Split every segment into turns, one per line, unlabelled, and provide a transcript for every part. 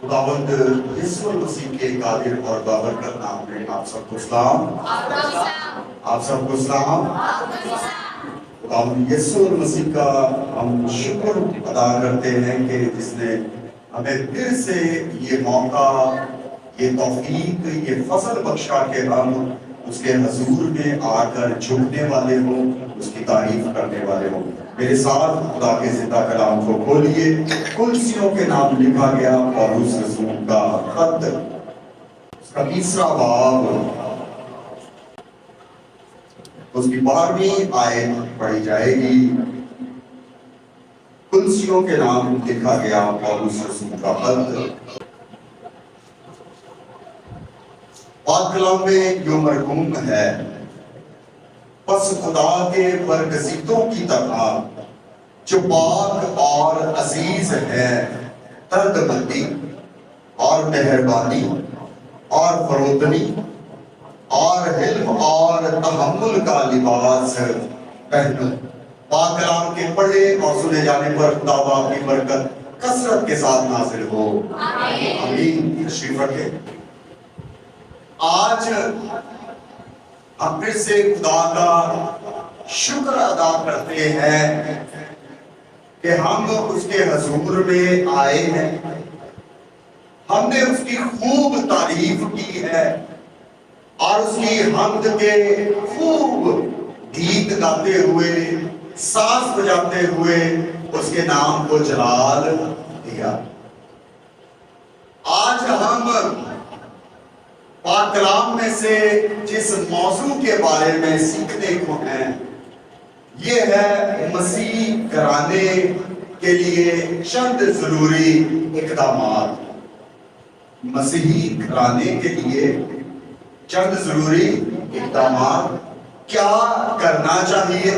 خداوند یسوع مسیح کے قادر اور بابرکت نام میں آپ سب کو سلام. آپ سب کو سلام. خداوند یسوع مسیح کا ہم شکر ادا کرتے ہیں کہ جس نے ہمیں پھر سے یہ موقع، یہ توفیق، یہ فضل بخشا کہ ہم اس کے حضور میں آ کر جھکنے والے ہوں، اس کی تعریف کرنے والے ہوں. میرے ساتھ خدا کے زندہ کلام کو کھولیے. کلسیوں کے نام لکھا گیا پولس رسول کا خط، اس کا 3 باب، اس کی 12ویں آیت پڑھی جائے گی. کلسیوں کے نام لکھا گیا پولس رسول کا خط. پاک کلام میں یوں مرقوم ہے: پس خدا کے برگزیدوں کی طرح جو پاک اور عزیز ہے، درد مندی اور مہربانی اور فروتنی اور حلم اور تحمل کا لباس پہنو. پاک کلام کے پڑھے اور سنے جانے پر خدا باپ کی برکت کثرت کے ساتھ نازل ہو. آمین. تشریف رکھیں. آج ہم پھر سے خدا کا شکر ادا کرتے ہیں کہ ہم اس کے حضور میں آئے ہیں. ہم نے اس کی خوب تعریف کی ہے اور اس کی حمد کے خوب گیت گاتے ہوئے، ساز بجاتے ہوئے اس کے نام کو جلال دیا. آج ہم پاک کلام میں سے جس موضوع کے بارے میں سیکھنے کو ہیں، یہ ہے مسیح گھرانے کے لیے چند ضروری اقدامات. مسیحی گھرانے کے لیے چند ضروری اقدامات. کیا کرنا چاہیے؟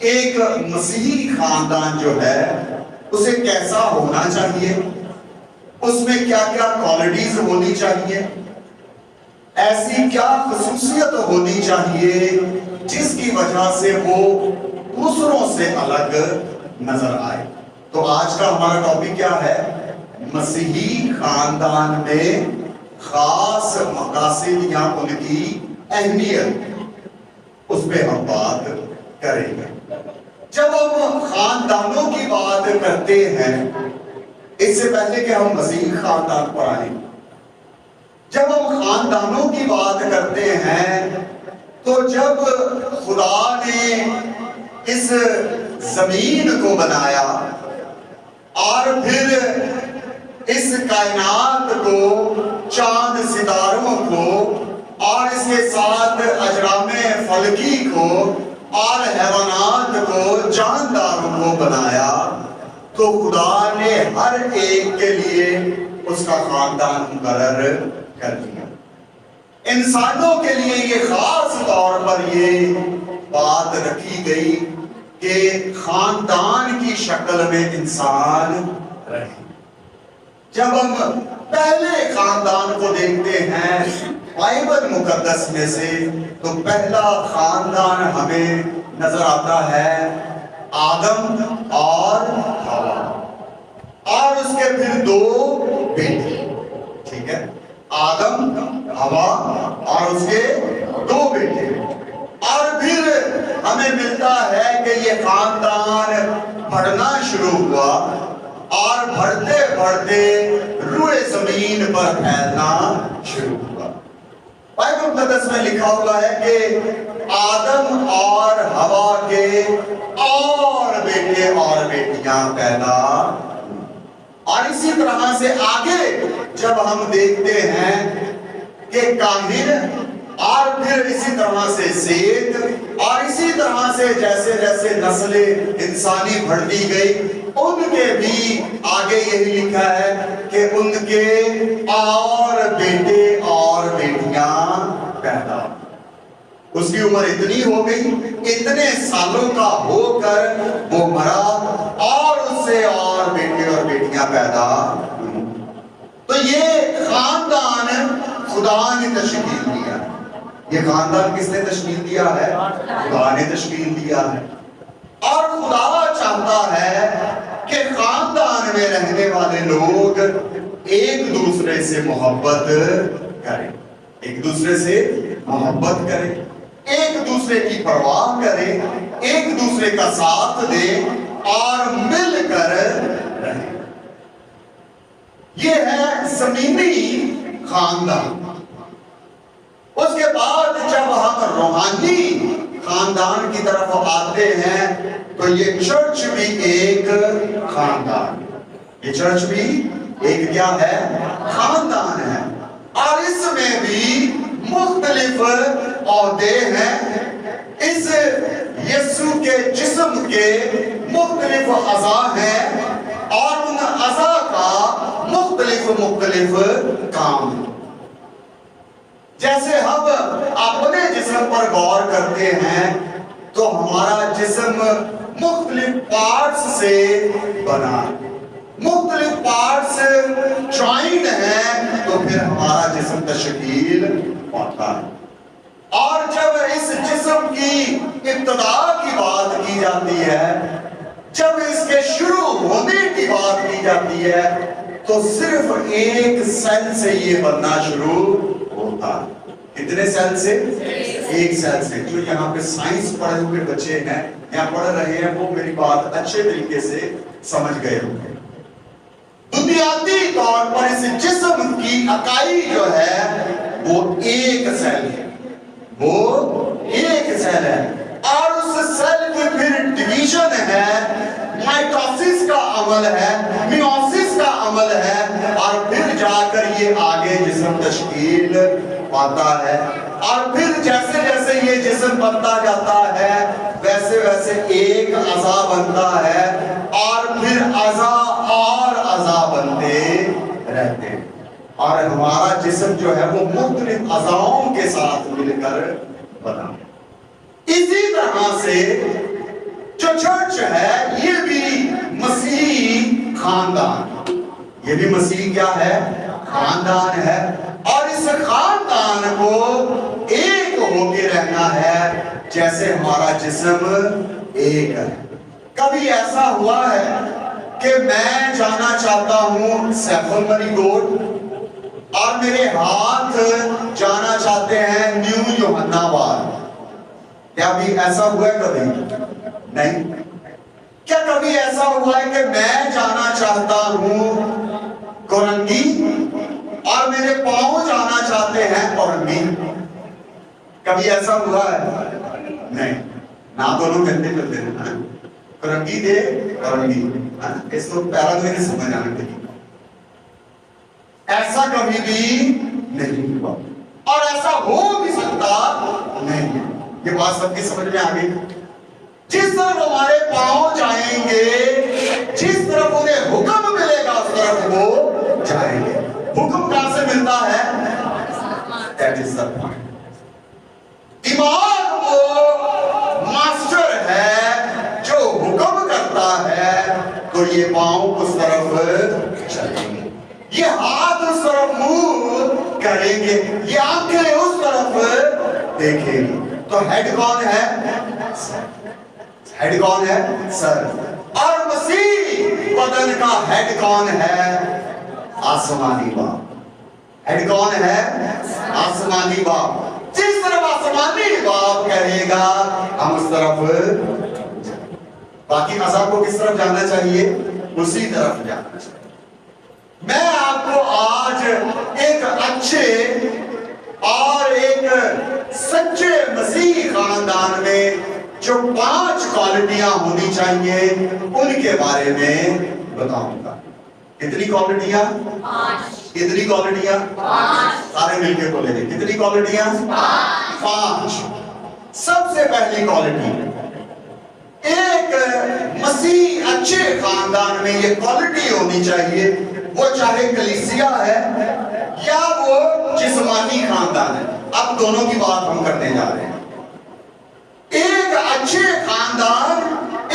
ایک مسیحی خاندان جو ہے اسے کیسا ہونا چاہیے؟ اس میں کیا کیا کوالٹیز ہونی چاہیے؟ ایسی کیا خصوصیت ہونی چاہیے جس کی وجہ سے وہ دوسروں سے الگ نظر آئے؟ تو آج کا ہمارا ٹاپک کیا ہے؟ مسیحی خاندان میں خاص مقاصد یا ان کی اہمیت. اس پہ ہم بات کریں گے. جب ہم خاندانوں کی بات کرتے ہیں، اس سے پہلے کہ ہم مسیحی خاندان پر آئیں، جب ہم خاندانوں کی بات کرتے ہیں تو جب خدا نے اس زمین کو بنایا اور پھر اس کائنات کو، چاند ستاروں کو اور اس کے ساتھ اجرام فلکی کو اور حیوانات کو، جانداروں کو بنایا، تو خدا نے ہر ایک کے لیے اس کا خاندان مقرر کر دیا. انسانوں کے لیے یہ خاص طور پر یہ بات رکھی گئی کہ خاندان کی شکل میں انسان رہے. جب ہم پہلے خاندان کو دیکھتے ہیں بائبل مقدس میں سے، تو پہلا خاندان ہمیں نظر آتا ہے آدم اور حوا، اور اس کے پھر 2 بیٹے. ٹھیک ہے؟ آدم، حوا اور اس کے 2 بیٹے. اور پھر ہمیں ملتا ہے کہ یہ خاندان بڑھنا شروع ہوا اور بڑھتے بڑھتے روئے زمین پر پھیلنا شروع ہوا. بائبل مقدس میں لکھا ہوا ہے کہ آدم اور حوا کے اور بیٹے اور بیٹیاں پیدا. اور اسی طرح سے آگے جب ہم دیکھتے ہیں کہ کاہن، اور پھر اسی طرح سے سیت، اور اسی طرح سے جیسے جیسے نسل انسانی بڑھتی گئی، ان کے بھی آگے یہی لکھا ہے کہ ان کے اور بیٹے اور بیٹیاں پیدا. اس کی عمر اتنی ہو گئی، اتنے سالوں کا ہو کر وہ مرا، اور اس سے اور بیٹے اور بیٹیاں پیدا. تو یہ خاندان خدا نے تشکیل دیا. یہ خاندان کس نے تشکیل دیا ہے؟ خدا نے تشکیل دیا ہے. اور خدا چاہتا ہے کہ خاندان میں رہنے والے لوگ ایک دوسرے سے محبت کریں، ایک دوسرے سے محبت کریں، ایک دوسرے کی پرواہ کریں، ایک دوسرے کا ساتھ دیں اور مل کر رہیں۔ یہ ہے زمینی خاندان۔ اس کے بعد جب ہم روحانی خاندان کی طرف آتے ہیں تو یہ چرچ بھی ایک خاندان، یہ چرچ بھی ایک کیا ہے؟ خاندان ہے، اور اس میں بھی مختلف عہدے ہیں۔ اس یسوع کے جسم کے مختلف اعضاء ہیں اور ان اعضاء کا مختلف کام ہے۔ جیسے ہم اپنے جسم پر غور کرتے ہیں تو ہمارا جسم مختلف پارٹس سے بنا ہے، مختلف پارٹس جوائنڈ ہیں تو پھر ہمارا جسم تشکیل پاتا ہے۔ اور جب اس جسم کی ابتدا کی بات کی جاتی ہے، جب اس کے شروع ہونے کی بات کی جاتی ہے تو صرف ایک سیل سے یہ بننا شروع ہوتا ہے۔ کتنے سیل سے؟ ایک سیل سے۔ جو یہاں پہ سائنس پڑھے ہوئے بچے ہیں یا پڑھ رہے ہیں وہ میری بات اچھے طریقے سے سمجھ گئے ہوں گے۔ بنیادی طور پر اس جسم کی اکائی جو ہے وہ ایک سیل ہے، وہ ایک سیل ہے، اور اس سیل کی پھر ڈویژن ہے، مائٹوسس کا عمل ہے، میوسس کا عمل ہے، اور پھر جا کر یہ آگے جسم تشکیل پاتا ہے۔ اور پھر جیسے جیسے یہ جسم بنتا جاتا ہے ویسے ویسے ایک اعضا بنتا ہے، اور پھر اعضا اور اعضا بنتے رہتے ہیں، اور ہمارا جسم جو ہے وہ مختلف اعضاؤں کے ساتھ مل کر بنا۔ اسی طرح سے جو چرچ ہے یہ بھی مسیحی خاندان، یہ بھی مسیحی کیا ہے؟ خاندان ہے، اور اس خاندان کو ایک ہو کے رہنا ہے جیسے ہمارا جسم ایک ہے۔ کبھی ایسا ہوا ہے کہ میں جانا چاہتا ہوں سیف المری کوٹ اور میرے ہاتھ جانا چاہتے ہیں نیو یوحنا آباد؟ کیا بھی ایسا ہوا ہے کبھی؟ نہیں۔ کیا کبھی ایسا ہوا ہے کہ میں جانا چاہتا ہوں کورنگی اور میرے پاؤں جانا چاہتے ہیں کورنگی؟ کبھی ایسا ہوا ہے؟ نہیں۔ نہ دونوں ملتے ملتے ہیں، کورنگی دے کورنگی، اس کو پیرا میرے سمجھ آنے کے لیے ایسا کبھی بھی نہیں ہوا، اور ایسا ہو بھی سکتا نہیں۔ یہ بات سب کی سمجھ میں آ گئی؟ جس طرف ہمارے پاؤں جائیں گے، جس طرف انہیں حکم ملے گا اس طرف وہ جائیں گے۔ حکم کہاں سے ملتا ہے؟ That is the point۔ دماغ وہ ماسٹر ہے جو حکم کرتا ہے تو یہ پاؤں اس طرف چلیں گے، یہ ہاتھ اس طرف منہ کریں گے، یہ آنکھیں اس طرف دیکھیں گے۔ تو ہیڈ کون ہے؟ ہیڈ کون ہے؟ سر۔ اور مسیح بدن کا ہیڈ کون ہے؟ آسمانی باپ۔ ہیڈ کون ہے؟ آسمانی باپ۔ جس طرف آسمانی باپ کہے گا ہم اس طرف، باقی اعضاء کو کس طرف جانا چاہیے؟ اسی طرف جانا چاہیے۔ میں آپ کو آج ایک اچھے اور ایک سچے مسیحی خاندان میں جو 5 کوالٹیاں ہونی چاہیے ان کے بارے میں بتاؤں گا۔ کتنی کوالٹیاں؟ 5۔ کتنی کوالٹیاں؟ 5۔ سارے مل کے بولیں گے کتنی کوالٹیاں؟ 5۔ سب سے پہلی کوالٹی، ایک مسیح اچھے خاندان میں یہ کوالٹی ہونی چاہیے، وہ چاہے کلیسیا ہے یا وہ جسمانی خاندان ہے۔ اب دونوں کی بات ہم کرنے جا رہے ہیں۔ ایک اچھے خاندان،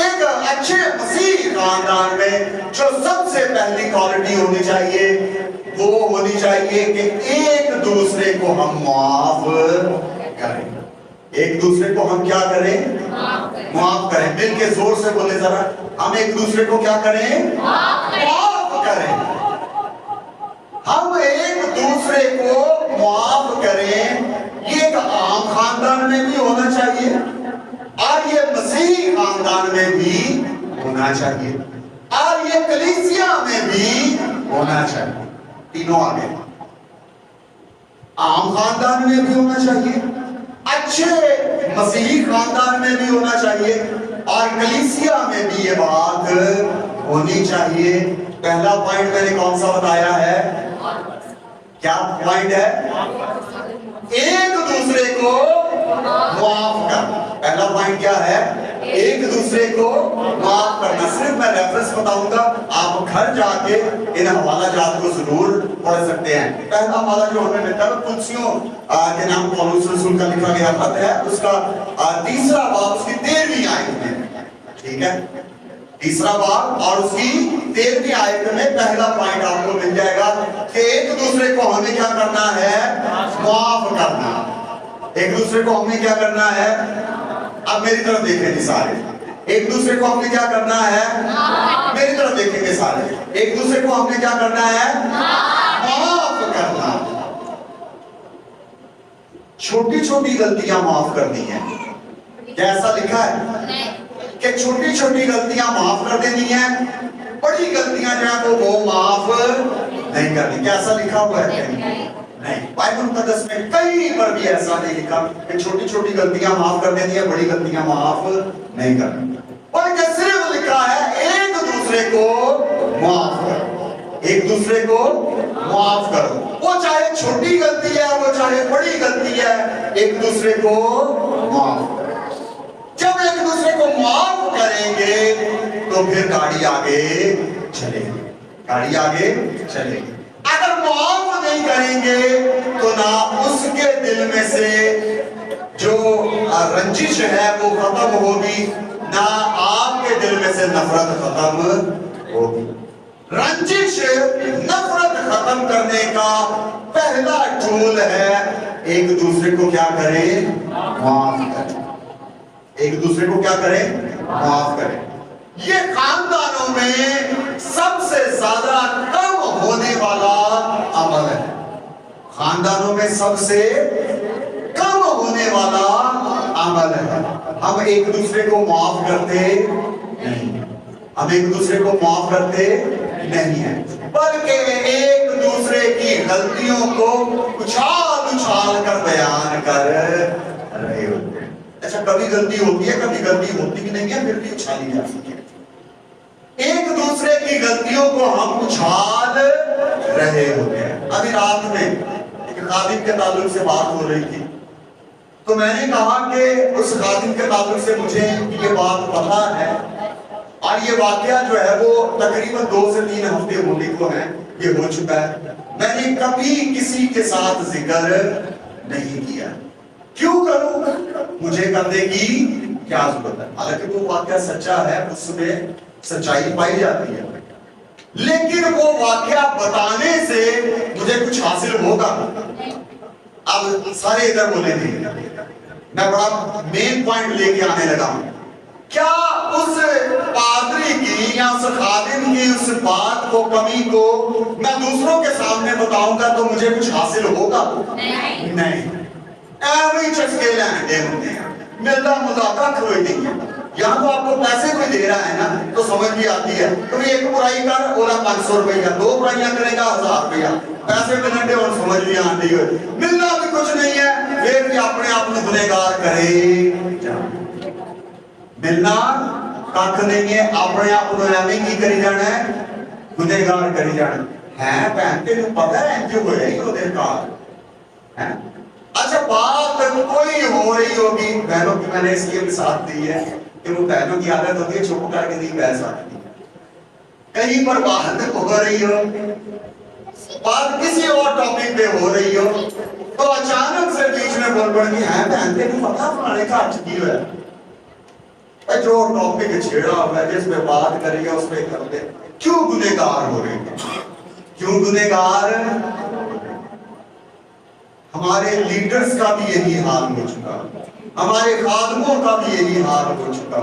ایک اچھے مسیح خاندان میں جو سب سے پہلی کوالٹی ہونی چاہیے وہ ہونی چاہیے کہ ایک دوسرے کو ہم معاف کریں۔ ایک دوسرے کو ہم کیا کریں؟ معاف کریں۔ مل کے زور سے بولے ذرا، ہم ایک دوسرے کو کیا کریں؟ معاف کریں۔ ہم ایک دوسرے کو معاف کریں، یہ ایک عام خاندان میں بھی ہونا چاہیے اور یہ مسیحی خاندان میں بھی ہونا چاہیے اور یہ کلیسیا میں بھی ہونا چاہیے۔ تینوں آگے، عام خاندان میں بھی ہونا چاہیے، اچھے مسیحی خاندان میں بھی ہونا چاہیے اور کلیسیا میں بھی یہ بات ہونی چاہیے۔ پہلا پوائنٹ میں نے کون سا بتایا ہے؟ کیا پوائنٹ ہے؟ ایک دوسرے کو معاف کرنا۔ پہلا پوائنٹ کیا ہے؟ ایک دوسرے کو معاف کرنا۔ صرف میں ریفرنس بتاؤں گا، آپ گھر جا کے ان حوالہ جات کو ضرور پڑھ سکتے ہیں۔ پہلا حوالہ جو ہمیں ملتا ہے کلسیوں کے نام پولس رسول کا لکھا گیا خط ہے، اس کا تیسرا باب اس کی 13ویں آیت میں، ٹھیک ہے، تیسرا باب اور اس کی 13ویں آیت میں پہلا پوائنٹ آپ کو مل جائے گا کہ ایک دوسرے کو ہمیں کیا کرنا ہے؟ معاف کرنا۔ ایک دوسرے کو ہمیں کیا کرنا ہے؟ اب میری طرف دیکھیں گے سارے، ایک دوسرے کو ہم نے کیا کرنا ہے؟ میری طرف دیکھیں گے سارے، ایک دوسرے کو ہم نے کیا کرنا ہے؟ معاف کرنا۔ چھوٹی چھوٹی غلطیاں معاف کرنی ہیں، کیسا لکھا ہے کہ چھوٹی چھوٹی غلطیاں معاف کر دینی ہیں، بڑی غلطیاں جو ہیں وہ معاف نہیں کرنی۔ کیسا لکھا ہوا ہے؟ نہیں، بائبل مقدس میں کہیں پر بھی ایسا نہیں لکھا کہ چھوٹی چھوٹی غلطیاں معاف کر دینی ہیں، بڑی غلطیاں معاف نہیں کرنی، بلکہ صرف لکھا ہے ایک دوسرے کو معاف کرو، ایک دوسرے کو معاف کرو، وہ چاہے چھوٹی غلطی ہے وہ چاہے بڑی غلطی ہے، ایک دوسرے کو معاف کرو۔ جب ایک دوسرے کو معاف کریں گے تو پھر گاڑی آگے چلے گی، گاڑی آگے چلے گی۔ اگر معاف نہیں کریں گے تو نہ اس کے دل میں سے جو رنجش ہے وہ ختم ہوگی، نہ آپ کے دل میں سے نفرت ختم ہوگی۔ رنجش، نفرت ختم کرنے کا پہلا ٹول ہے ایک دوسرے کو کیا کریں؟ معاف کریں۔ ایک دوسرے کو کیا کریں؟ معاف کریں۔ یہ خاندانوں میں سب سے زیادہ کم ہونے والا عمل ہے، خاندانوں میں سب سے کم ہونے والا عمل ہے۔ ہم ایک دوسرے کو معاف کرتے نہیں، ہم ایک دوسرے کو معاف کرتے نہیں ہیں، بلکہ ایک دوسرے کی غلطیوں کو اچھال اچھال کر بیان کر رہے ہوتے ہیں۔ اچھا، کبھی غلطی ہوتی ہے، کبھی غلطی ہوتی بھی نہیں ہے، پھر بھی اچھالی جاتی ہے۔ ایک دوسرے کی غلطیوں کو ہم اچھال رہے ہوتے ہیں۔ ابھی رات میں ایک خادم کے تعلق سے بات ہو رہی تھی، تو میں نے کہا کہ اس خادم کے تعلق سے مجھے یہ بات پتا ہے اور یہ واقعہ جو ہے وہ تقریباً 2 سے 3 ہفتے ہونے کو ہیں، یہ ہو چکا ہے، میں نے کبھی کسی کے ساتھ ذکر نہیں کیا۔ کیوں کروں؟ مجھے کرنے کی کیا ضرورت ہے؟ حالانکہ وہ واقعہ سچا ہے، اس میں سچائی پائی جاتی ہے، لیکن وہ واقعہ بتانے سے مجھے کچھ حاصل ہوگا؟ اب سارے ادھر بولے تھے، میں بڑا مین پوائنٹ لے کے آنے لگا ہوں۔ کیا اس پادری کی یا اس خادم کی اس بات کو، کمی کو میں دوسروں کے سامنے بتاؤں گا تو مجھے کچھ حاصل ہوگا؟ نہیں۔ ایوری چسکے لینڈے ہوتے ہیں، ملتا مذاقہ کوئی نہیں ہے۔ یہاں تو آپ کو پیسے کوئی دے رہا ہے نا تو سمجھ بھی آتی ہے، تو ایک برائی کر بولا 500 روپیہ، 2 برائیاں کرے گا 1000 روپیہ، پیسے ملنے اور سمجھ بھی آتی ہے، ملنا بھی کچھ نہیں ہے، پھر بھی اپنے آپ کو گنہگار کرے جانا۔ ملنا کاکھ نہیں ہے، اپنے آپ کو ایویں کی کری جانا ہے؟ گنہگار کری جانا ہے۔ بہن تینوں پتہ ہے جو ہوئے ہی ہوتے کار ہے۔ اچھا، بات کوئی ہو رہی ہوگی بہنوں کی، میں نے اس لیے مثال دی ہے کہ وہ بہنوں کی عادت ہوتی ہے چپ کر کے نہیں بہ سکتی۔ کہیں پر بات ہو رہی ہو، بات کسی اور ٹاپک پہ ہو رہی ہو تو اچانک سے بیچ میں بول پڑتی ہے، بہن تینوں پتہ فلانے کا حج کی ہوا ہے، جو ٹاپک چھیڑا ہوا ہے جس پہ بات کری ہے اس پہ کر دے۔ کیوں گنہگار ہو رہی ہے؟ کیوں گنہگار؟ ہمارے لیڈرز کا بھی یہی حال ہو چکا، ہمارے خادموں کا بھی یہی حال ہو چکا،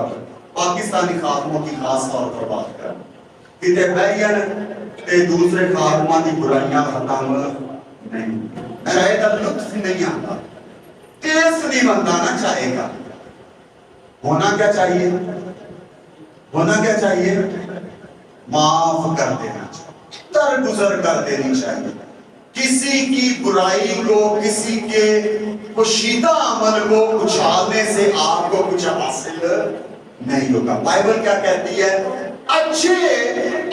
پاکستانی خادموں کی خاص طور پر بات کر، کتے بہین تے دوسرے خاتمہ کی برائیاں ختم نہیں، چاہے گا لطف نہیں آتا، ٹیسٹ نہیں بنتا نا چاہے گا۔ ہونا کیا چاہیے؟ ہونا کیا چاہیے؟ معاف کر دینا چاہیے، درگزر کر دینی چاہیے۔ کسی کی برائی کو، کسی کے پوشیدہ عمل کو اچھالنے سے آپ کو کچھ حاصل نہیں ہوگا۔ بائبل کیا کہتی ہے؟ اچھے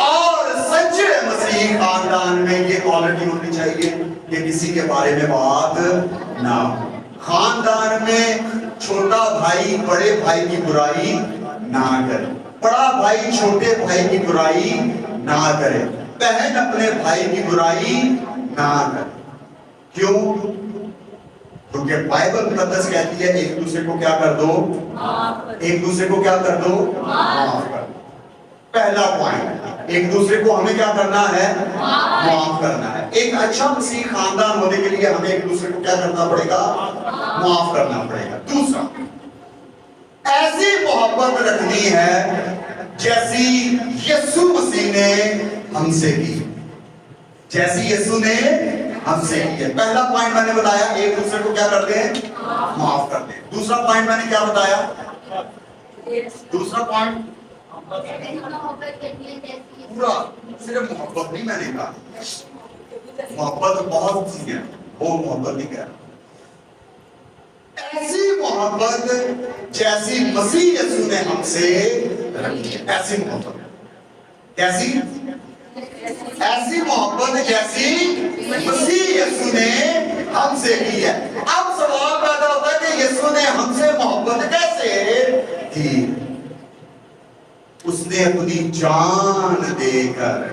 اور سچے مسیحی خاندان میں یہ کوالٹی ہونی چاہیے کہ کسی کے بارے میں بات نہ ہو۔ خاندان میں چھوٹا بھائی بڑے بھائی کی برائی نہ کرے، بڑا بھائی چھوٹے بھائی کی برائی نہ کرے، بہن اپنے بھائی کی برائی نہ کرے۔ کیوں؟ کیونکہ بائبل مقدس کہتی ہے ایک دوسرے کو کیا کر دو؟ ایک دوسرے کو کیا کر دو؟ معاف کر دو۔ پہلا پوائنٹ، ایک دوسرے کو ہمیں کیا کرنا ہے؟ معاف کرنا ہے۔ ایک اچھا مسیحی خاندان ہونے کے لیے ہمیں ایک دوسرے کو کیا کرنا پڑے گا؟ معاف کرنا پڑے گا۔ دوسرا، ایسی محبت رکھنی ہے جیسی یسوع مسیح نے ہم سے کی، جیسی یسوع نے ہم سے کی ہے۔ پہلا پوائنٹ میں نے بتایا ایک دوسرے کو کیا کر دیں؟ معاف کر دیں۔ دوسرا پوائنٹ میں نے کیا بتایا؟ دوسرا پوائنٹ پورا صرف محبت نہیں میں نے کہا، محبت بہت سی ہے، وہ محبت نہیں کہہ رہا۔ ایسی محبت جیسی مسیح یسوع نے ہم سے رکھی ہے، ایسی محبت، کیسی؟ ایسی محبت جیسی مسیح یسوع نے ہم سے کی ہے۔ اب سوال پیدا ہوتا ہے کہ یسوع نے ہم سے محبت کیسے کی؟ اس نے اپنی جان دے کر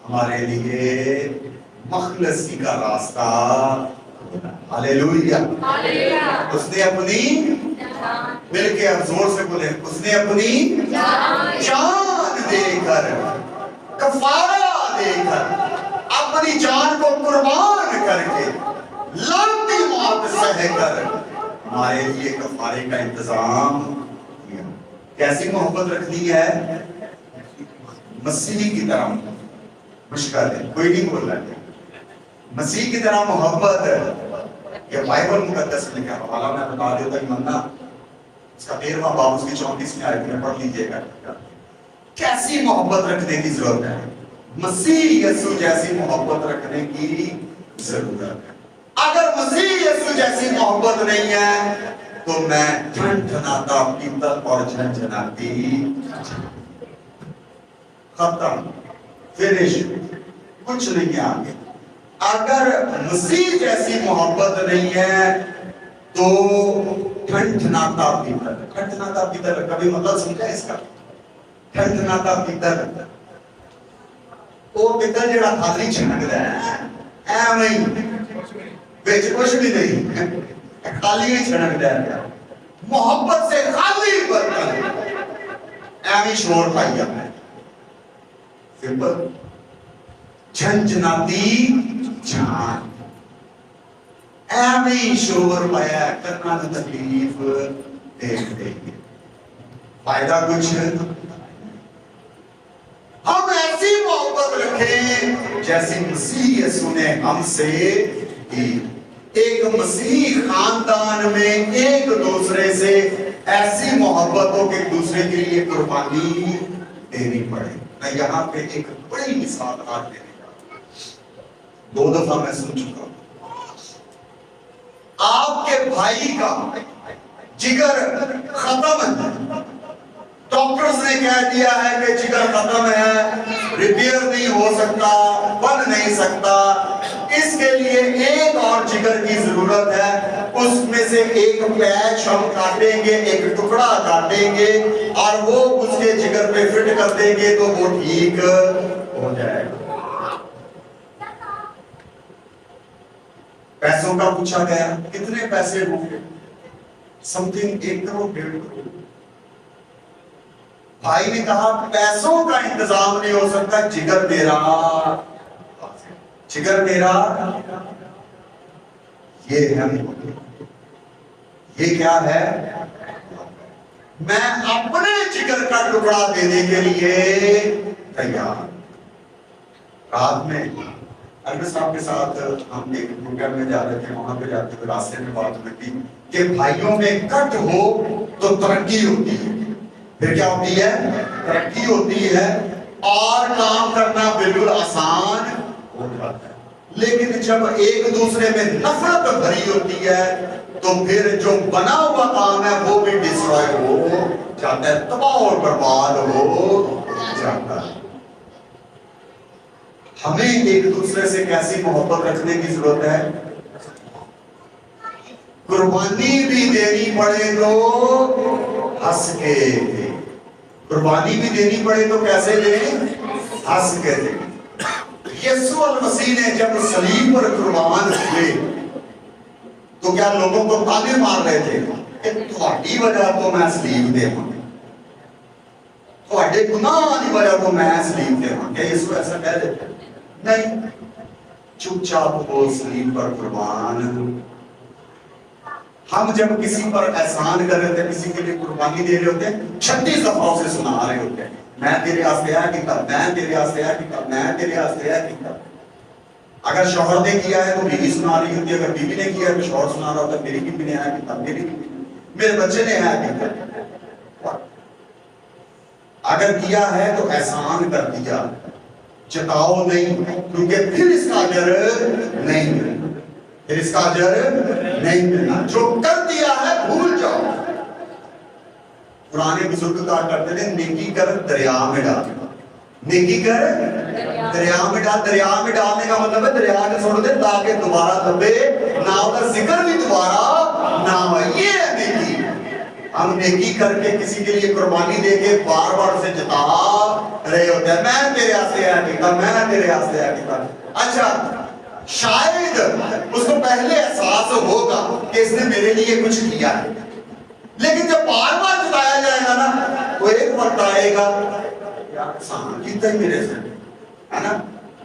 ہمارے لیے مخلصی کا راستہ، ہاللیلویا، اس نے اپنی، مل کے اب زور سے بولیں، اس نے اپنی جان دے کر، کفارہ دے کر، اپنی جان کو قربان کر کے، لعنتی موت سہ کر ہمارے لیے کفارے کا انتظام کیا۔ کیسی محبت رکھنی ہے؟ مسیح کی طرح مشکل ہے، کوئی نہیں بول رہا ہے مسیح کی طرح محبت۔ یہ بائبل مقدس میں کیا حوالہ میں بتا دیتا ہوں، ماننا اس کا 13واں باب اس کی 34ویں آیت میں پڑھ لیجئے گا۔ کیسی محبت رکھنے کی ضرورت ہے؟ مسیح یسوع جیسی محبت رکھنے کی ضرورت ہے۔ اگر مسیح یسوع جیسی محبت نہیں ہے تو میں جھنجھناتا پیتل اور جھنجھناتی، ختم، فنش، کچھ نہیں ہے آگے۔ اگر مسیح جیسی محبت نہیں ہے تو ٹھنٹھناتا پیتل، ٹھنٹھناتا پیتل کبھی مطلب سمجھا اس کا؟ ٹھنٹھناتا پیتل وہ پیتل جڑا خالی چھنک رہا ہے ایویں بچ کچھ بھی نہیں، خالی ہی چھنک رہا ہے، محبت سے خالی برتن ایویں شور پائی جاتا ہے، سمپل، جھنجھناتی جان، ایویں شور پایا کرنا تو تکلیف دیکھ دیں گے، فائدہ کچھ۔ ہم ایسی محبت رکھیں جیسی مسیح یسوع نے ہم سے کی۔ ایک مسیحی خاندان میں ایک دوسرے سے ایسی محبت ہو کہ ایک دوسرے کے لیے قربانی دینی پڑے۔ میں یہاں پہ ایک بڑی مثال آج دینے کا 2 دفعہ میں سن چکا ہوں۔ آپ کے بھائی کا جگر ختم ہے، ڈاکٹرز نے کہہ دیا ہے کہ جگر ختم ہے، ریپیئر نہیں ہو سکتا، بن نہیں سکتا، اس کے لیے ایک اور جگر کی ضرورت ہے، اس میں سے ایک پیچ ہم کاٹیں گے، ایک ٹکڑا کاٹیں گے اور وہ اس کے جگر پہ فٹ کر دیں گے تو وہ ٹھیک ہو جائے گا۔ پیسوں کا پوچھا گیا کتنے پیسے ہوں گے؟ Some thing 1 crore 1.5 crore. بھائی نے کہا پیسوں کا انتظام نہیں ہو سکتا، جگر میرا، جگر میرا، یہ ہے، یہ کیا ہے؟ میں اپنے جگر کا ٹکڑا دینے کے لیے تیار. رات میں اگر صاحب کے ساتھ ہم ایک پروگرام میں جا رہے تھے, وہاں پہ جاتے ہوئے راستے میں بات ہوئی تھی کہ بھائیوں میں کٹ ہو تو ترقی ہوتی ہے. پھر کیا ہوتی ہے؟ ترقی ہوتی ہے اور کام کرنا بالکل آسان ہو جاتا ہے. لیکن جب ایک دوسرے میں نفرت بھری ہوتی ہے تو پھر جو بنا ہوا کام ہے وہ بھی ڈسٹرائے ہو جاتا ہے, تباہ اور برباد ہو جاتا ہے. ہمیں ایک دوسرے سے کیسی محبت رکھنے کی ضرورت ہے؟ قربانی بھی دینی پڑے تو ہنس کے دیں. قربانی بھی دینی پڑے تو کیسے دیں؟ ہنس کے دیں. یسوع المسیح نے جب صلیب پر قربان ہوئے تو کیا لوگوں کو تانے مار رہے تھے کہ تھوڑی وجہ تو میں صلیب دے ہوں, تھوڑے گناہ کی وجہ تو میں صلیب دے ہوں؟ کیا یسوع ایسا کہہ دیتے؟ نہیں, چپ چاپ وہ صلیب پر قربان. ہم جب کسی پر احسان کر رہے تھے, کسی کے لیے قربانی دے رہے ہوتے ہیں, 36 دفعہ اسے سنا رہے ہوتے ہیں, میں تیرے واسطے یہ کیتا, میں تیرے واسطے یہ کیتا, میں تیرے واسطے یہ کیتا. اگر شوہر نے کیا ہے تو بیوی سنا رہی ہوتی ہے, اگر بیوی نے کیا ہے تو شوہر سنا رہا ہوتا ہے, میری بیوی نے یہ کیتا, میری بیوی, میرے بچے نے یہ کیتا. اگر کیا ہے تو احسان کر دیا, جتاؤ نہیں, کیونکہ پھر اس کا اجر نہیں ملنا, پھر اس کا اجر نہیں ملنا. جو کر دیا ہے بھول جاؤ. پرانے بزرگ کہا کرتے تھے نیکی کر دریا میں ڈال, نیکی کر دریا میں ڈال. دریا میں ڈالنے کا مطلب ہے دریا میں چھوڑ دے تاکہ دوبارہ دبے نہ, ہوگا ذکر بھی دوبارہ نہ ہو. یہ ہے نیکی. ہم نیکی کر کے کسی کے لیے قربانی دے کے بار بار اسے جتا رہے ہوتے ہیں, میں تیرے واسطے یہ کیتا, میں تیرے واسطے یہ کیتا. اچھا, شاید اس کو پہلے احساس ہوگا کہ اس نے میرے لیے کچھ کیا ہے, لیکن جب بار بار جتایا جائے گا نا تو ایک وقت آئے گا یار سامان کیتا ہی میرے سے, ہے نا.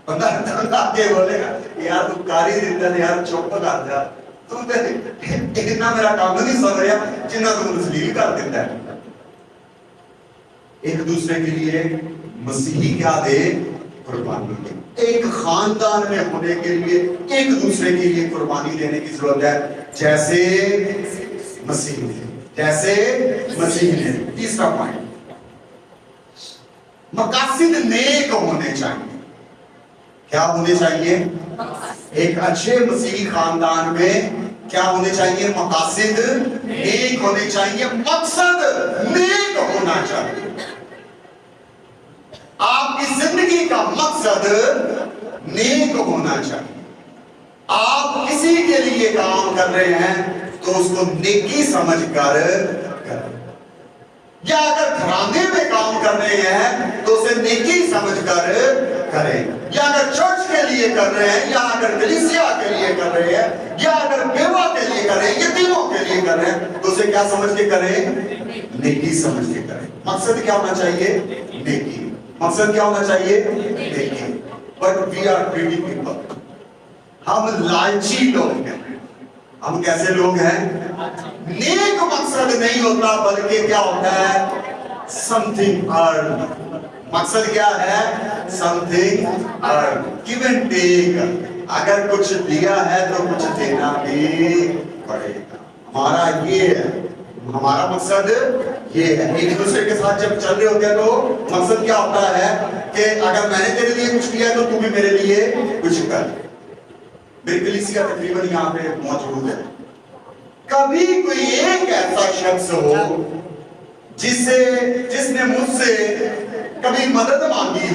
بندہ آگے بولے گا یار تو کاری دیتا ہے, یار چپ کر جا, تو اتنا میرا کام نہیں سن رہا جنہ تم تسلیل کر دیتا ہے. ایک دوسرے کے لیے مسیحی کیا دے؟ قربانی دے. ایک خاندان میں ہونے کے لیے ایک دوسرے کے لیے قربانی دینے کی ضرورت ہے, جیسے مسیح نے, جیسے مسیح نے. تیسرا پوائنٹ, مقاصد نیک ہونے چاہیے. کیا ہونے چاہیے؟ ایک اچھے مسیحی خاندان میں کیا ہونے چاہیے؟ مقاصد نیک ہونے چاہیے, مقصد نیک ہونا چاہیے. آپ کی زندگی کا مقصد نیک ہونا چاہیے. آپ کسی کے لیے کام کر رہے ہیں تو اس کو نیکی سمجھ کر کریں, یا اگر گھرانے میں کام کر رہے ہیں تو اسے نیکی سمجھ کر کریں, یا اگر چرچ کے لیے کر رہے ہیں, یا اگر کلیسیا کے لیے کر رہے ہیں, یا اگر بیوہ کے لیے کر رہے ہیں, یتیموں کے لیے کر رہے ہیں, تو اسے کیا سمجھ کے کریں؟ نیکی سمجھ کے کریں. مقصد کیا ہونا چاہیے؟ نیکی. مقصد کیا ہونا چاہیے؟ نیکی. But we are greedy people. ہم لالچی لوگ ہیں. ہم کیسے لوگ ہیں؟ نیک مقصد نہیں ہوتا بلکہ کیا ہوتا ہے؟ something earned. مقصد کیا ہے؟ something earned. give and take. اگر کچھ دیا ہے تو کچھ دینا بھی پڑے گا. ہمارا یہ ہے, ہمارا مقصد یہ ہے. ایک دوسرے کے ساتھ جب چل رہے ہوتے ہیں تو مقصد کیا ہوتا ہے کہ اگر میں نے تیرے لیے کچھ کیا ہے تو تو بھی میرے لیے کچھ کر. میری کلیسیا تقریباً یہاں پہ موجود ہے. کبھی کوئی ایک ایسا شخص ہو جس نے مجھ سے کبھی مدد مانگی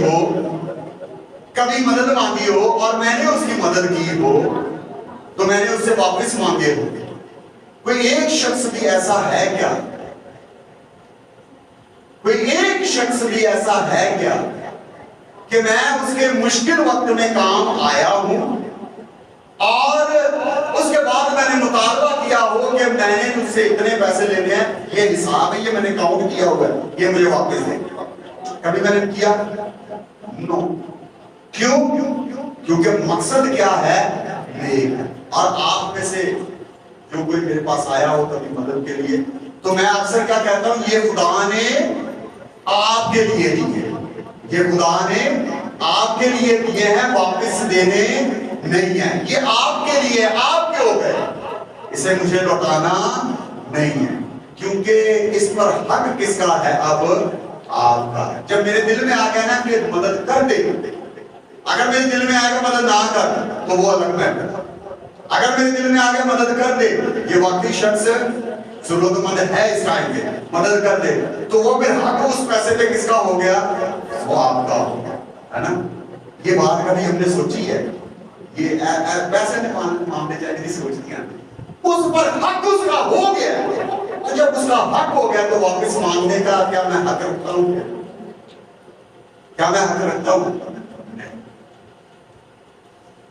ہو اور میں نے اس کی مدد کی ہو تو میں نے اس سے واپس مانگے ہو. کوئی ایک شخص بھی ایسا ہے کیا؟ کوئی ایک شخص بھی ایسا ہے کیا کہ میں اس کے مشکل وقت میں کام آیا ہوں اور اس کے بعد میں نے مطالبہ کیا ہو کہ میں نے تجھ سے اتنے پیسے لینے ہیں, یہ حساب ہے, یہ میں نے کاؤنٹ کیا ہوا ہے, یہ مجھے واپس دے. کبھی میں نے کیا؟ نو. کیوں؟ کیونکہ مقصد کیا ہے؟ نیک. اور آپ میں سے جو کوئی میرے پاس آیا ہو کبھی مدد کے لیے تو میں اکثر کیا کہتا ہوں, یہ خدا نے آپ کے لیے دی ہے, یہ خدا نے آپ کے لیے دیے ہیں، واپس دینے نہیں ہیں، یہ آپ کے لیے، آپ کے ہو گئے، اسے مجھے لوٹانا نہیں ہے، کیونکہ اس پر حق کس کا ہے؟ اب آپ کا ہے۔ جب میرے دل میں آ گیا نا کہ مدد کر دے، اگر میرے دل میں آئے گا مدد نہ کر تو وہ الگ میٹر، اگر میرے دل میں آ گیا مدد کر دے، یہ واقعی شخص ضرورت مند ہے اس ٹائم پہ، مدد کر دے، تو وہ پھر حق اس پیسے پہ کس کا ہو گیا؟ وہ آپ کا ہو گیا، ہے نا؟ یہ بات کبھی ہم نے سوچی ہے؟ یہ پیسے نے معاملے جائے نہیں سوچتی ہیں، اس پر حق اس کا ہو گیا، تو جب اس کا حق ہو گیا تو واپس مانگنے کا کیا میں حق رکھتا ہوں؟ کیا میں حق رکھتا ہوں؟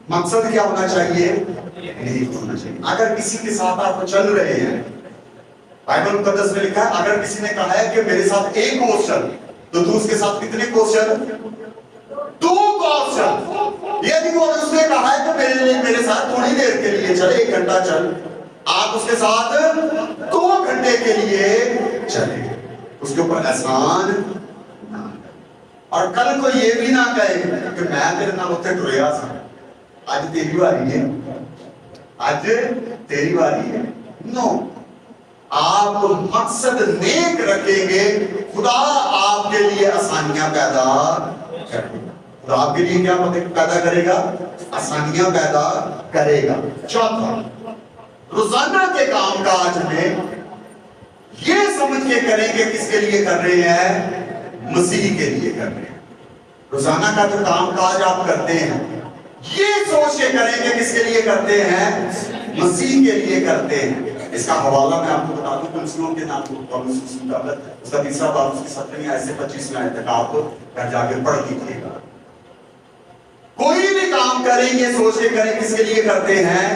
مقصد کیا ہونا چاہیے؟ نہیں ہونا چاہیے۔ اگر کسی کے ساتھ آپ چل رہے ہیں، بائبل مقدس میں لکھا ہے اگر کسی نے کہا ہے کہ میرے ساتھ ایک کوس چل، تو تو اس کے ساتھ کتنے کوس چل؟ 2 کوس چل۔ یہ نہیں وہ اس نے کہا ہے کہ میرے ساتھ تھوڑی دیر کے لیے چلے، 1 گھنٹہ چل، آپ اس کے ساتھ 2 گھنٹے کے لیے چلے، اس کے اوپر احسان نہ کرے۔ اور کل کو یہ بھی نہ کہے کہ میں تیرے نال اتنے ٹریا سا، آج تیری باری ہے، آج تیری باری ہے۔ نو، آپ مقصد نیک رکھیں گے، خدا آپ کے لیے آسانیاں پیدا کرے گا۔ خدا آپ کے لیے کیا پیدا کرے گا؟ آسانیاں پیدا کرے گا۔ چوتھا، روزانہ کے کام کاج میں یہ سمجھ کے کریں کہ کس کے لیے کر رہے ہیں؟ مسیح کے لیے کر رہے ہیں۔ روزانہ کا جو کام کاج آپ کرتے ہیں، یہ سوچ کے کریں کہ کس کے لیے کرتے ہیں؟ مسیح کے لیے کرتے ہیں۔ اس کا حوالہ میں آپ کو بتا دوں، کلسیوں کے نام کو اس کا 3 باب اس کی 17 آیت سے 25 آیت تک آپ گھر جا کے پڑھ لیجیے گا۔ کوئی بھی کام کریں یہ سوچ کے کریں کس کے لیے کرتے ہیں؟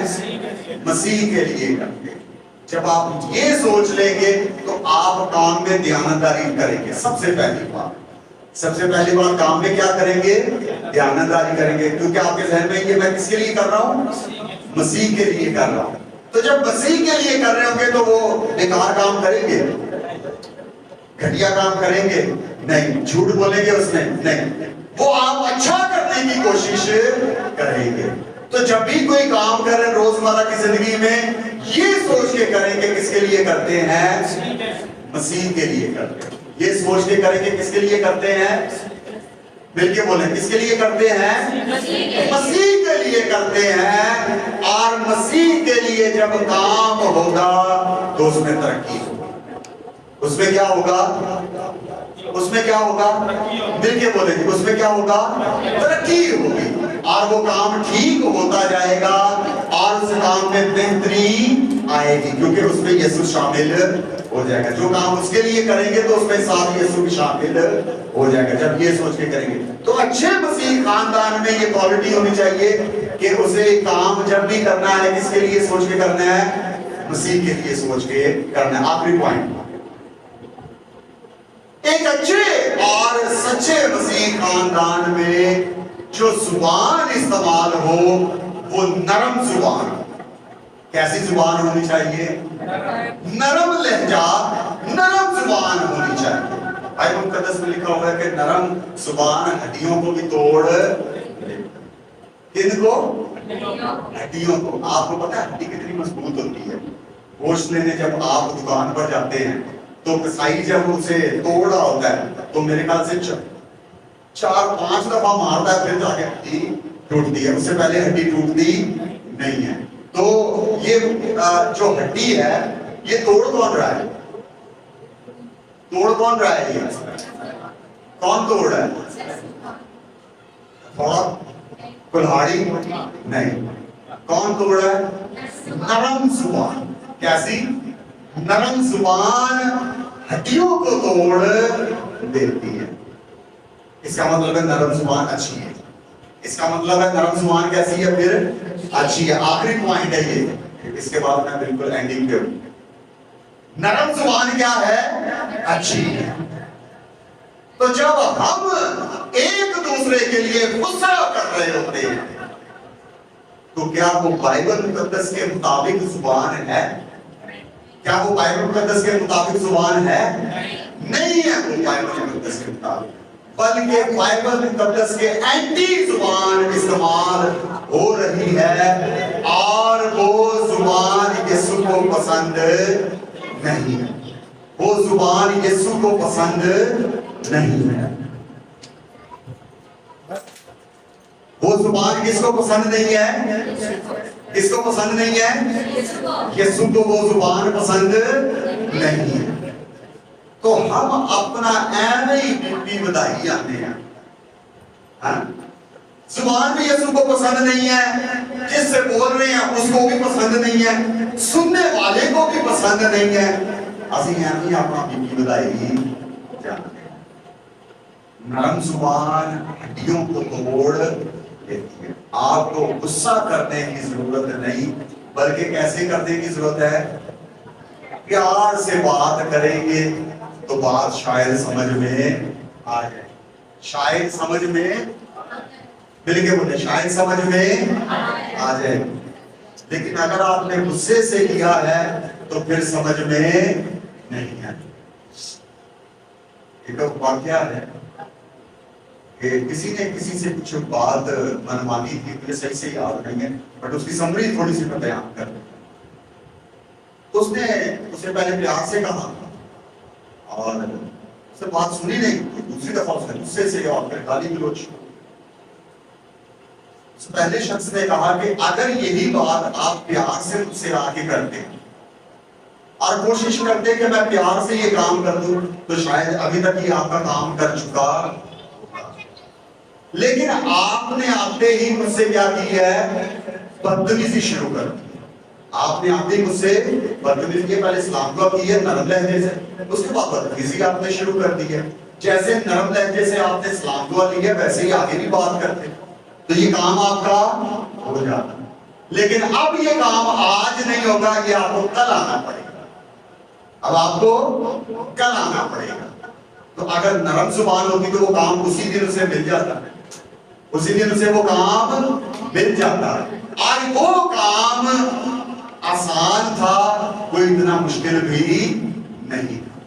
مسیح کے لیے کرتے ہیں۔ جب آپ یہ سوچ لیں گے تو آپ کام میں دیانتداری کریں گے۔ سب سے پہلی بات کام میں کیا کریں گے؟ دیانتداری کریں گے، کیونکہ آپ کے ذہن میں یہ میں کس کے لیے کر رہا ہوں؟ مسیح کے لیے کر رہا ہوں۔ تو جب مسیح کے لیے کر رہے ہوں گے تو وہ بیکار کام کریں گے؟ گھٹیا کام کریں گے؟ نہیں۔ جھوٹ بولیں گے اس میں؟ نہیں۔ وہ آپ اچھا کرنے کی کوشش کریں گے۔ تو جب بھی کوئی کام کریں روزمرہ کی زندگی میں یہ سوچ کے کریں کہ کس کے لیے کرتے ہیں؟ مسیح کے لیے کرتے ہیں۔ یہ سوچ کے کریں کہ کس کے لیے کرتے ہیں؟ مل کے بولیں، کس کے لیے کرتے ہیں؟ مسیح کے لیے کرتے ہیں۔ اور مسیح کے لیے جب کام ہوگا تو اس میں ترقی ہوگی۔ اس میں کیا ہوگا؟ اس میں کیا ہوگا؟ مل کے بولیں گے، اس میں کیا ہوگا؟ ترقی ہوگی، اور وہ کام ٹھیک ہوتا جائے گا، اور اس کام میں بہتری آئے گی، کیونکہ اس میں یسوع شامل ہو جائے گا۔ جو کام اس کے لیے کریں گے تو اس میں ساتھ یسوع بھی شامل ہو جائے گا، جب یہ سوچ کے کریں گے۔ تو اچھے مسیح خاندان میں یہ کوالٹی ہونی چاہیے کہ اسے کام جب بھی کرنا ہے کس کے لیے سوچ کے کرنا ہے؟ مسیح کے لیے سوچ کے کرنا ہے۔ آخری پوائنٹ، ایک اچھے اور سچے مسیح خاندان میں جو زبان استعمال ہو وہ نرم زبان۔ کیسی زبان ہونی چاہیے؟ نرم لہجہ، نرم زبان ہونی چاہیے۔ بائبل مقدس میں لکھا ہوا ہے کہ نرم زبان ہڈیوں کو بھی توڑ، کن کو؟ ہڈیوں کو۔ آپ کو پتا ہے ہڈی کتنی مضبوط ہوتی ہے؟ گوشت لینے جب آپ دکان پر جاتے ہیں تو کسائی جب اسے توڑ رہا ہوتا ہے تو میرے خیال سے 4-5 دفعہ مارتا ہے، پھر جا کے ہڈی ٹوٹتی ہے، اس سے پہلے ہڈی ٹوٹتی نہیں ہے۔ تو یہ جو ہڈی ہے یہ توڑ کون رہا ہے؟ توڑ کون رہا ہے؟ یہ کون توڑ رہا ہے؟ تھوڑا کلہاڑی نہیں، کون توڑ رہا ہے؟ نرم زبان۔ کیسی؟ نرم زبان ہڈیوں کو توڑ دیتی ہے۔ اس کا مطلب ہے نرم زبان اچھی ہے۔ اس کا مطلب ہے نرم زبان کیسی ہے؟ پھر اچھی ہے۔ آخری پوائنٹ ہے یہ، اس کے بعد میں بالکل اینڈنگ پہ ہوں۔ نرم زبان کیا ہے؟ اچھی ہے۔ تو جب ہم ایک دوسرے کے لیے غصہ کر رہے ہوتے ہیں تو کیا وہ بائبل مقدس کے مطابق زبان ہے؟ کیا وہ بائبل مقدس کے مطابق زبان ہے؟ نہیں ہے وہ بائبل مقدس کے مطابق۔ بلکہ بائبل مقدس کے اینٹی زبان استعمال ہو رہی ہے، اور وہ زبان یسوع کو پسند نہیں ہے، وہ زبان یسوع کو پسند نہیں ہے۔ وہ زبان کس کو پسند نہیں ہے؟ کس کو پسند نہیں ہے؟ یسوع کو وہ زبان پسند نہیں ہے۔ تو ہم اپنا ایویں ہی بی بدائی آتے ہیں، ہاں؟ زبان بھی یسوع کو پسند نہیں ہے، جس سے بول رہے ہیں اس کو بھی پسند نہیں ہے، سننے والے کو بھی پسند نہیں ہے۔ اسی ایویں ہی اپنا بی بدائی جانتے ہیں۔ نرم زبان ہڈیوں کو توڑ دیتی ہے۔ آپ کو غصہ کرنے کی ضرورت نہیں، بلکہ کیسے کرنے کی ضرورت ہے؟ پیار سے بات کریں گے تو بات شاید سمجھ میں آ جائے، شاید سمجھ میں، مل کے بولے شاید سمجھ میں آ جائے۔ لیکن اگر آپ نے غصے سے کیا ہے تو پھر سمجھ میں نہیں آئے۔ ایک واقعہ ہے کہ کسی نے کسی سے کچھ بات منوانی تھی، مجھے صحیح سے یاد نہیں ہے، بٹ اس کی سمری تھوڑی سی میں بیان کر دوں۔ اس نے اسے پہلے پیار سے کہا اور اسے بات سنی نہیں، دوسری دفعہ اس نے غصے سے اور پھر گالی گلوچ۔ اس پہلے شخص نے کہا کہ اگر یہی بات آپ پیار سے مجھ سے آگے کرتے اور کوشش کرتے کہ میں پیار سے یہ کام کر دوں تو شاید ابھی تک یہ آپ کا کام کر چکا ہوگا، لیکن آپ نے آتے ہی مجھ سے کیا کی ہے؟ بدتمیزی شروع کر دی۔ آپ نے آتے ہی مجھ سے بدتمیزی کی، پہلے اسلام کو کی ہے نرم لہجے سے، اس کے بعد بدتمیزی آپ نے شروع کر دی ہے۔ جیسے نرم لہجے سے آپ نے اسلام کو لی ہے ویسے ہی آگے بھی بات کرتے تو یہ کام آپ کا ہو جاتا۔ لیکن اب یہ کام آج نہیں ہوگا، یہ آپ کو کل آنا پڑے گا، اب آپ کو کل آنا پڑے گا۔ تو اگر نرم زبان ہوتی تو وہ کام اسی دن اسے مل جاتا ہے، اسی دن اسے وہ کام مل جاتا ہے۔ آج وہ کام آسان تھا، کوئی اتنا مشکل بھی نہیں تھا۔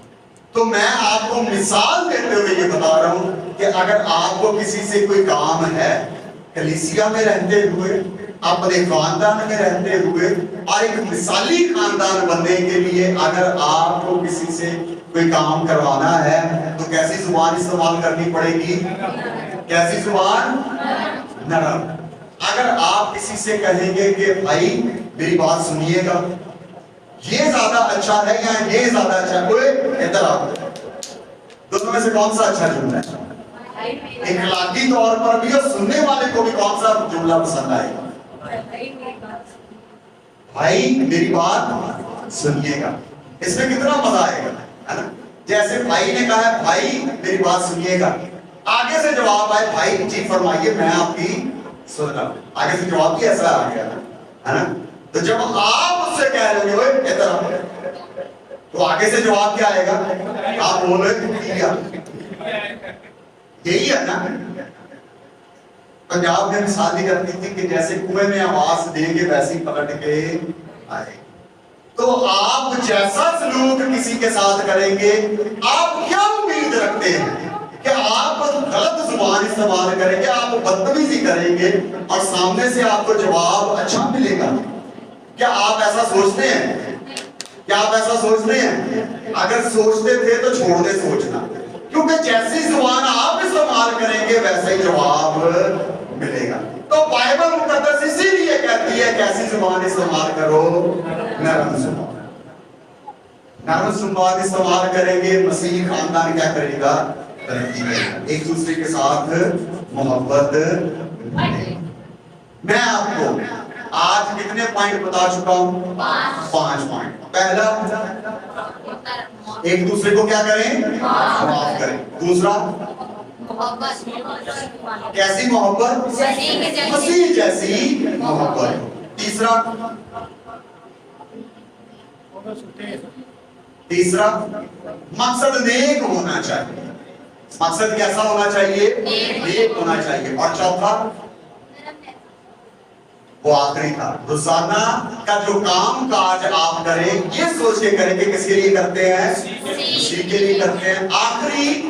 تو میں آپ کو مثال دیتے ہوئے یہ بتا رہا ہوں کہ اگر آپ کو کسی سے کوئی کام ہے، کلیسیا میں رہتے ہوئے، اپنے خاندان میں رہتے ہوئے، اور ایک مثالی خاندان بننے کے لیے اگر آپ کو کسی سے کوئی کام کروانا ہے تو کیسی زبان استعمال کرنی پڑے گی؟ کیسی زبان؟ نرم۔ اگر آپ کسی سے کہیں گے کہ بھائی میری بات سنیے گا، یہ زیادہ اچھا ہے یا یہ زیادہ اچھا ہے؟ کوئی ادھر آپ دونوں میں سے کون سا اچھا جملہ ہے؟ اخلاقی طور پر بھی اور سننے والے کو بھی کون سا جملہ پسند آئے گا؟ بھائی میری بات سنیے گا، اس میں کتنا مزہ آئے گا، ہے نا؟ جیسے بھائی نے کہا ہے بھائی میری بات سنیے گا، آگے سے جواب آئے بھائی جی فرمائیے میں آپ کی سن رہا ہوں، آگے سے جواب بھی ایسا آ گیا ہے نا؟ تو جب آپ اس سے کہہ رہے ہو ادھر تو آگے سے جواب کیا آئے گا؟ آپ بول رہے یہی ہے نا؟ پنجاب میں مثال دی کرتی تھی کہ جیسے کنویں میں آواز دیں گے ویسے ہی پلٹ کے آئے۔ تو آپ جیسا سلوک کسی کے ساتھ کریں گے، آپ کیا امید رکھتے ہیں کہ آپ غلط زبان استعمال کریں گے، آپ بدتمیزی کریں گے اور سامنے سے آپ کو جواب اچھا ملے گا؟ کیا آپ ایسا سوچتے ہیں؟ کیا آپ ایسا سوچتے ہیں؟ اگر سوچتے تھے تو چھوڑ دے سوچنا، کیونکہ جیسی زبان آپ استعمال کریں گے ویسا ہی جواب ملے گا۔ تو بائبل مقدس اسی لیے کہتی ہے کیسی زبان استعمال کرو؟ نرم زبان۔ نرم زبان استعمال کریں گے، مسیحی خاندان کیا کرے گا؟ ترقی کرے گا، ایک دوسرے کے ساتھ محبت۔ میں آپ کو آج کتنے پوائنٹ بتا چکا ہوں؟ 5 پوائنٹ۔ پہلا، ایک دوسرے کو کیا کریں؟ معاف کریں۔ دوسرا، کیسی محبت؟ مسیح جیسی محبت۔ تیسرا مقصد نیک ہونا چاہیے۔ مقصد کیسا ہونا چاہیے؟ نیک ہونا چاہیے۔ اور چوتھا، وہ آخری تھا، روزانہ کا جو کام کاج آپ کریں یہ سوچ کے کریں کہ کس کے لیے کرتے ہیں؟ مسیح کے لیے کرتے ہیں۔ آخری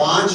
5